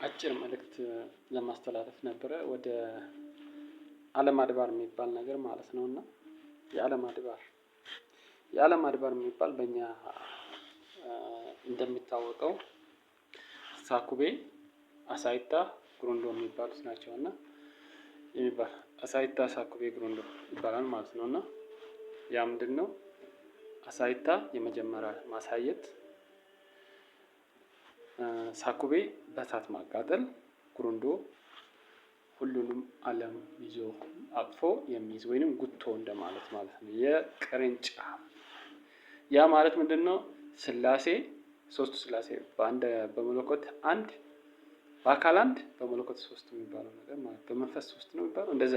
አጭር መልእክት ለማስተላለፍ ነበረ ወደ ዓለም አድባር የሚባል ነገር ማለት ነው። እና የዓለም አድባር የሚባል በእኛ እንደሚታወቀው ሳኩቤ፣ አሳይታ፣ ጉሩንዶ የሚባሉት ናቸው። እና አሳይታ፣ ሳኩቤ፣ ጉሩንዶ ይባላል ማለት ነው። እና ያ ምንድነው? አሳይታ የመጀመሪያ ማሳየት፣ ሳኩቤ በእሳት ማቃጠል፣ ጉሩንዶ ሁሉንም ዓለም ይዞ አቅፎ የሚይዝ ወይንም ጉቶ እንደማለት ማለት ነው። የቅርንጫፍ ያ ማለት ምንድነው? ስላሴ ሶስቱ ስላሴ በአንድ በመለኮት አንድ በአካል አንድ በመለኮት ሶስት የሚባለው ነገር ማለት በመንፈስ ሶስት ነው የሚባለው እንደዛ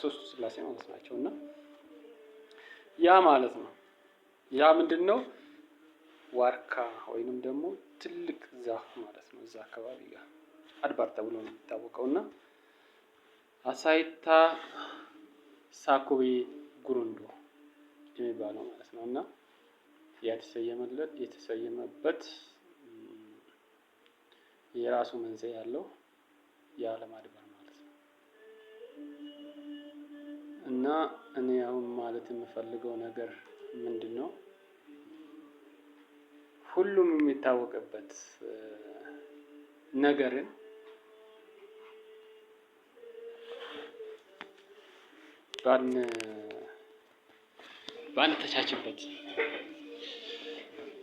ሶስቱ ስላሴ ማለት ናቸው። እና ያ ማለት ነው። ያ ምንድነው? ዋርካ ወይንም ደግሞ ትልቅ ዛፍ ማለት ነው። እዛ አካባቢ ጋር አድባር ተብሎ ነው የሚታወቀው። እና አሳይታ፣ ሳኩቤ፣ ጉሩንዶ የሚባለው ማለት ነው። እና የተሰየመበት የራሱ መንስኤ ያለው የዓለም አድባር ማለት ነው። እና እኔ አሁን ማለት የምፈልገው ነገር ምንድነው? ሁሉም የሚታወቅበት ነገርን ባንተቻችበት፣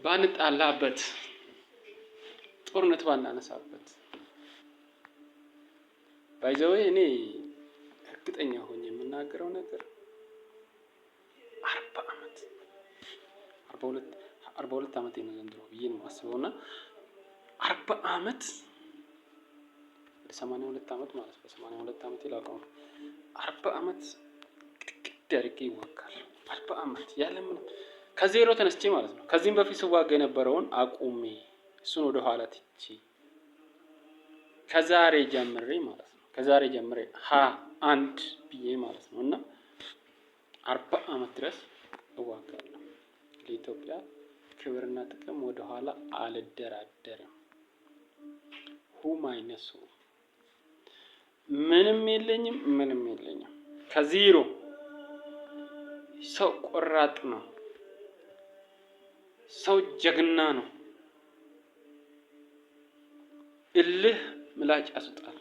ባንጣላበት፣ ጦርነት ባናነሳበት ባይ ዘ ዌይ እኔ እርግጠኛ ሆኜ የምናገረው ነገር 42 ዓመቴ ነው ዘንድሮ ብዬ ነው የማስበው። እና 40 ዓመት 82 ዓመት ማለት ነው። 82 ዓመቴ ላውቀው 40 ዓመት ግድ አድርጌ ይዋጋል። 40 ዓመት ያለምን ከዜሮ ተነስቼ ማለት ነው። ከዚህም በፊት ስዋጋ የነበረውን አቁሜ እሱን ወደ ኋላ ትቼ ከዛሬ ጀምሬ ማለት ነው። ከዛሬ ጀምሬ አንድ ብዬ ማለት ነው። እና 40 ዓመት ድረስ እዋጋለሁ። ለኢትዮጵያ ክብርና ጥቅም ወደ ኋላ አልደራደርም። ሁማይነሱ ምንም የለኝም ከዜሮ። ሰው ቆራጥ ነው። ሰው ጀግና ነው። እልህ ምላጭ ያስወጣል።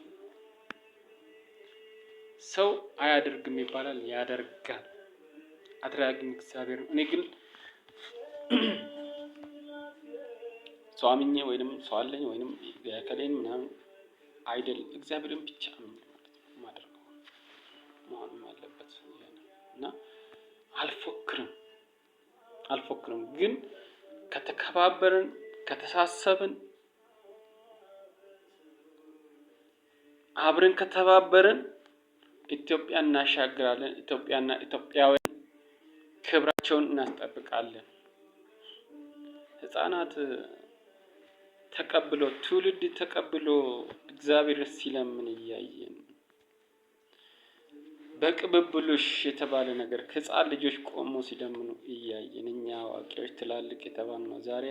ሰው አያደርግም ይባላል፣ ያደርጋል። አድራጊም እግዚአብሔር ነው። እኔ ግን ሰው አምኜ ወይንም ሰው አለኝ ወይንም ከሌን ምናምን አይደል፣ እግዚአብሔርን ብቻ ነው የማደርገው። መሆንም ያለበት እና አልፎክርም። ግን ከተከባበርን፣ ከተሳሰብን፣ አብረን ከተባበርን ኢትዮጵያን እናሻግራለን። ኢትዮጵያና ኢትዮጵያውያን ክብራቸውን እናስጠብቃለን። ህፃናት ትውልድ ተቀብሎ እግዚአብሔር ሲለምን እያየን በቅብብሎሽ የተባለ ነገር ህፃን ልጆች ቆሞ ሲለምኑ እያየን እኛ አዋቂዎች ትላልቅ የተባልነው ዛሬ